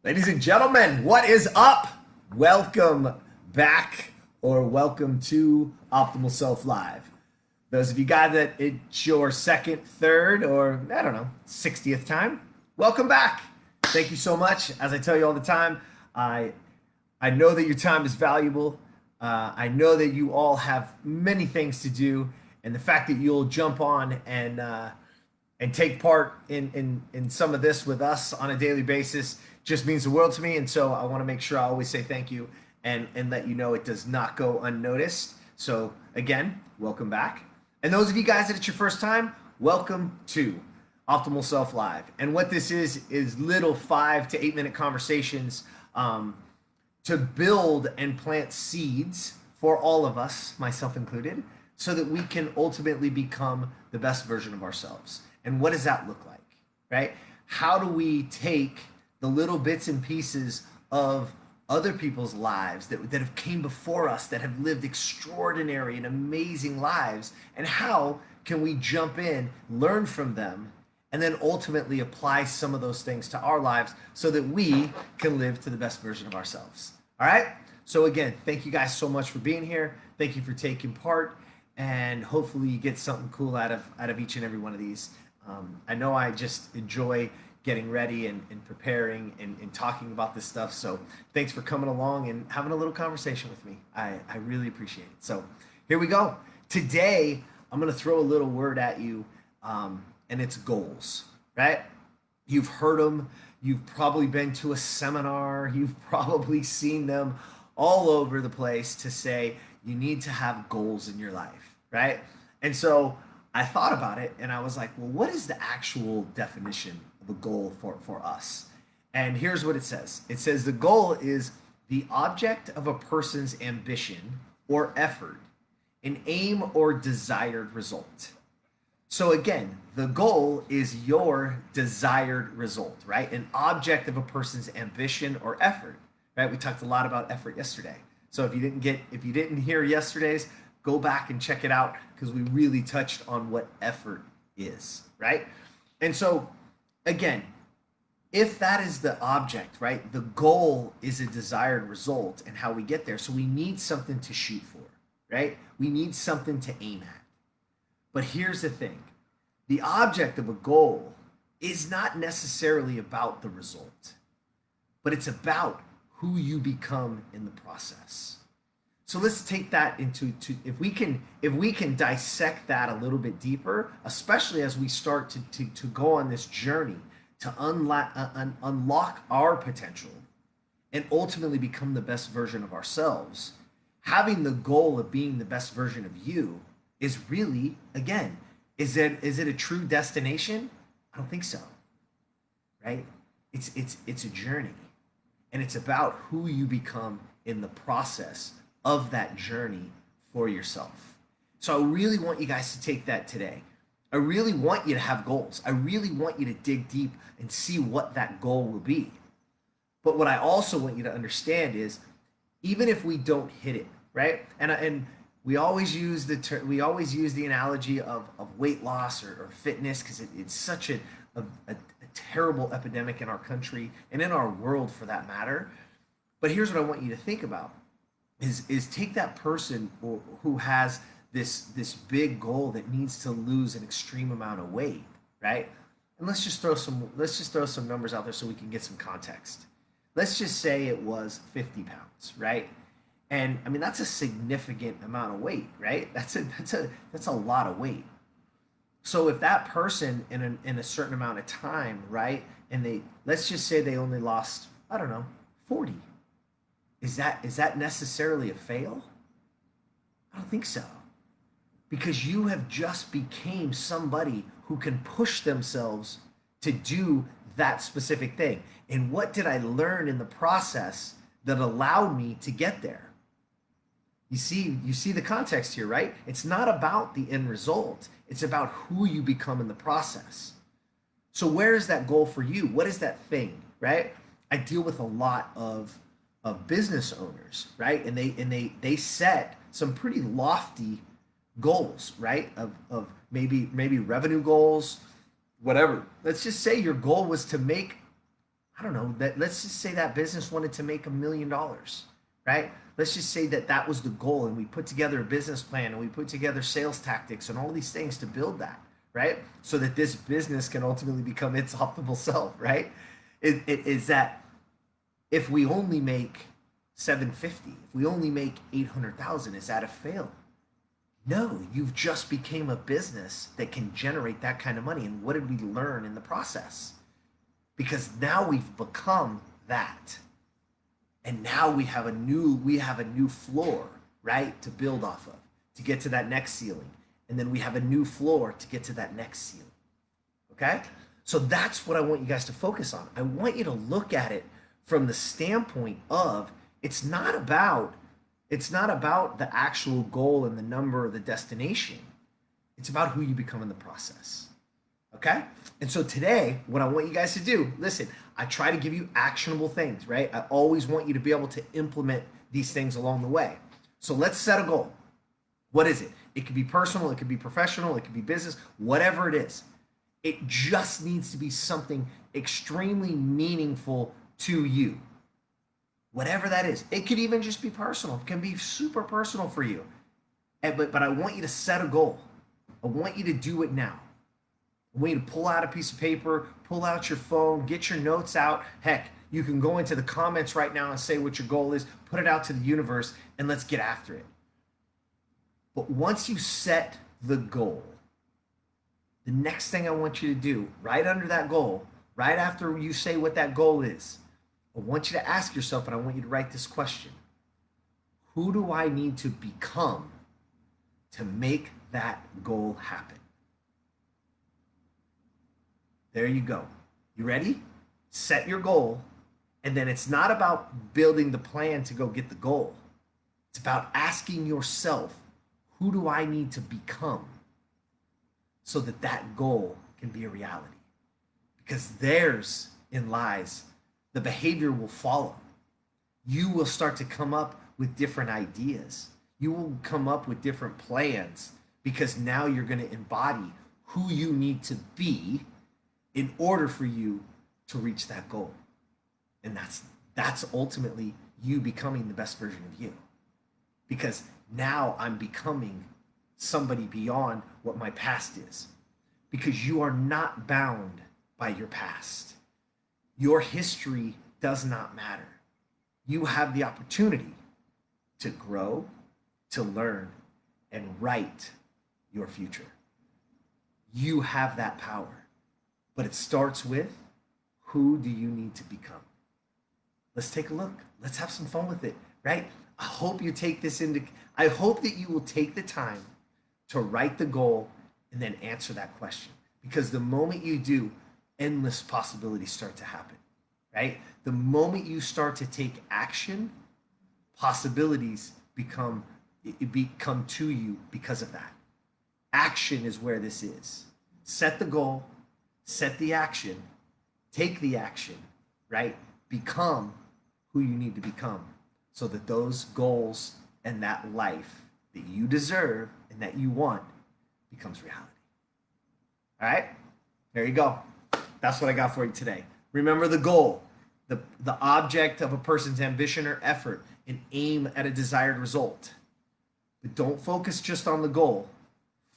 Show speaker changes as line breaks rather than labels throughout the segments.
Ladies and gentlemen, what is up? Welcome back or welcome to Optimal Self Live. Those of you guys that it's your second, third, or I don't know, 60th time, welcome back. Thank you so much. As I tell you all the time, I I know that your time is valuable. I know that you all have many things to do, and the fact that you'll jump on and take part in some of this with us on a daily basis just means the world to me. And so I want to make sure I always say thank you and let you know it does not go unnoticed. So again, welcome back. And those of you guys that it's your first time, welcome to Optimal Self Live. And what this is little 5 to 8 minute conversations to build and plant seeds for all of us, myself included, so that we can ultimately become the best version of ourselves. And what does that look like, right? How do we take the little bits and pieces of other people's lives that have came before us, that have lived extraordinary and amazing lives, and how can we jump in, learn from them, and then ultimately apply some of those things to our lives so that we can live to the best version of ourselves. All right? So again, thank you guys so much for being here. Thank you for taking part, and hopefully you get something cool out of each and every one of these. I know I just enjoy getting ready and preparing and talking about this stuff. So thanks for coming along and having a little conversation with me. I really appreciate it. So here we go. Today, I'm going to throw a little word at you, and it's goals, right? You've heard them. You've probably been to a seminar. You've probably seen them all over the place to say you need to have goals in your life, right? And so I thought about it and I was like, well, what is the actual definition of a goal for us? And here's what it says. It says the goal is the object of a person's ambition or effort, an aim or desired result. So again, the goal is your desired result, right? An object of a person's ambition or effort, right? We talked a lot about effort yesterday. So if you didn't hear yesterday's, go back and check it out because we really touched on what effort is, right? And so again, if that is the object, right? The goal is a desired result and how we get there. So we need something to shoot for, right? We need something to aim at. But here's the thing. The object of a goal is not necessarily about the result, but it's about who you become in the process. So let's take that if we can dissect that a little bit deeper, especially as we start to go on this journey to unlock our potential and ultimately become the best version of ourselves. Having the goal of being the best version of you is really, again, is it a true destination? I don't think so. Right? It's a journey. And it's about who you become in the process of that journey for yourself. So I really want you guys to take that today. I really want you to have goals. I really want you to dig deep and see what that goal will be. But what I also want you to understand is even if we don't hit it, right? And we always use the analogy of weight loss or fitness because it's such a terrible epidemic in our country and in our world for that matter. But here's what I want you to think about is take that person who has this big goal that needs to lose an extreme amount of weight, right? And let's just throw some numbers out there so we can get some context. Let's just say it was 50 pounds, right? And I mean that's a significant amount of weight, right? That's a lot of weight. So if that person in a certain amount of time, right, and let's just say they only lost, I don't know, 40. Is that necessarily a fail? I don't think so. Because you have just became somebody who can push themselves to do that specific thing. And what did I learn in the process that allowed me to get there? You see the context here, right? It's not about the end result. It's about who you become in the process. So where is that goal for you? What is that thing, right? I deal with a lot of business owners, right? And they set some pretty lofty goals, right? Of maybe revenue goals, whatever. Let's just say your goal was to make, I don't know, that let's just say that business wanted to make $1 million, right? Let's just say that that was the goal, and we put together a business plan and we put together sales tactics and all these things to build that, right? So that this business can ultimately become its optimal self, right? It is that if we only make 750, if we only make 800,000, is that a fail? No, you've just became a business that can generate that kind of money. And what did we learn in the process? Because now we've become that. And now we have a new floor, right, to build off of, to get to that next ceiling. And then we have a new floor to get to that next ceiling. Okay? So that's what I want you guys to focus on. I want you to look at it from the standpoint of it's not about the actual goal and the number or the destination. It's about who you become in the process. Okay? And so today, what I want you guys to do, listen, I try to give you actionable things, right? I always want you to be able to implement these things along the way. So let's set a goal. What is it? It could be personal, it could be professional, it could be business, whatever it is. It just needs to be something extremely meaningful to you. Whatever that is. It could even just be personal. It can be super personal for you. But I want you to set a goal. I want you to do it now. I want you to pull out a piece of paper, pull out your phone, get your notes out. Heck, you can go into the comments right now and say what your goal is, put it out to the universe, and let's get after it. But once you set the goal, the next thing I want you to do, right under that goal, right after you say what that goal is, I want you to ask yourself, and I want you to write this question: who do I need to become to make that goal happen? There you go. You ready? Set your goal, and then it's not about building the plan to go get the goal. It's about asking yourself, who do I need to become so that that goal can be a reality? Because there's in lies the behavior will follow. You will start to come up with different ideas. You will come up with different plans because now you're going to embody who you need to be in order for you to reach that goal. And that's ultimately you becoming the best version of you. Because now I'm becoming somebody beyond what my past is. Because you are not bound by your past. Your history does not matter. You have the opportunity to grow, to learn, and write your future. You have that power. But it starts with, who do you need to become? Let's take a look. Let's have some fun with it, right? I hope that you will take the time to write the goal and then answer that question. Because the moment you do, endless possibilities start to happen, right? The moment you start to take action, possibilities become to you because of that. Action is where this is. Set the goal, set the action, take the action, right? Become who you need to become so that those goals and that life that you deserve and that you want becomes reality. All right? There you go. That's what I got for you today. Remember the goal, the object of a person's ambition or effort, and aim at a desired result. But don't focus just on the goal.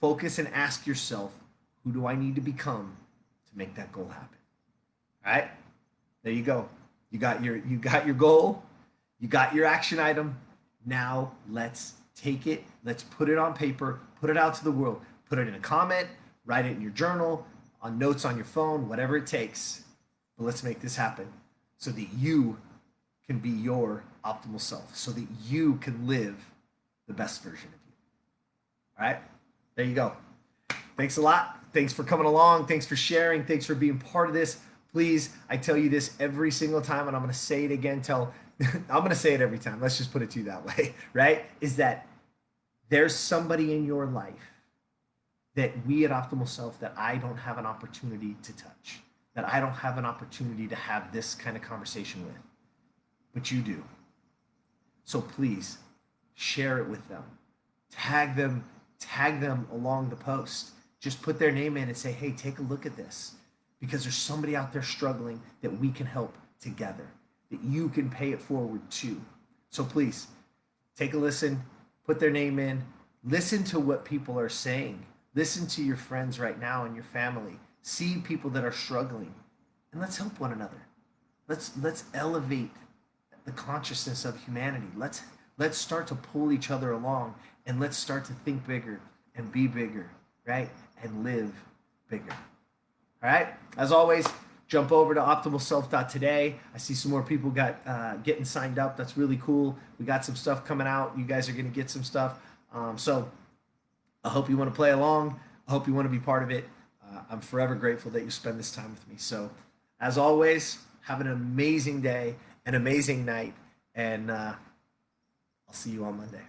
Focus and ask yourself, who do I need to become to make that goal happen? All right? There you go. You got your goal. You got your action item. Now let's take it. Let's put it on paper. Put it out to the world. Put it in a comment. Write it in your journal, on notes on your phone, whatever it takes. But let's make this happen so that you can be your optimal self, so that you can live the best version of you. All right? There you go. Thanks a lot. Thanks for coming along. Thanks for sharing. Thanks for being part of this. Please, I tell you this every single time, and I'm going to say it again I'm going to say it every time. Let's just put it to you that way, right? Is that there's somebody in your life that we at Optimal Self, that I don't have an opportunity to touch, that I don't have an opportunity to have this kind of conversation with, but you do. So please share it with them. Tag them along the post. Just put their name in and say, hey, take a look at this. Because there's somebody out there struggling that we can help together that you can pay it forward to. So please take a listen, put their name in, listen to what people are saying, listen to your friends right now and your family, see people that are struggling, and let's help one another. Let's elevate the consciousness of humanity. Let's start to pull each other along, and let's start to think bigger and be bigger, right? And live bigger. All right. As always, jump over to optimalself.today. I see some more people got getting signed up. That's really cool. We got some stuff coming out. You guys are going to get some stuff. So I hope you want to play along. I hope you want to be part of it. I'm forever grateful that you spend this time with me. So as always, have an amazing day, an amazing night, and I'll see you on Monday.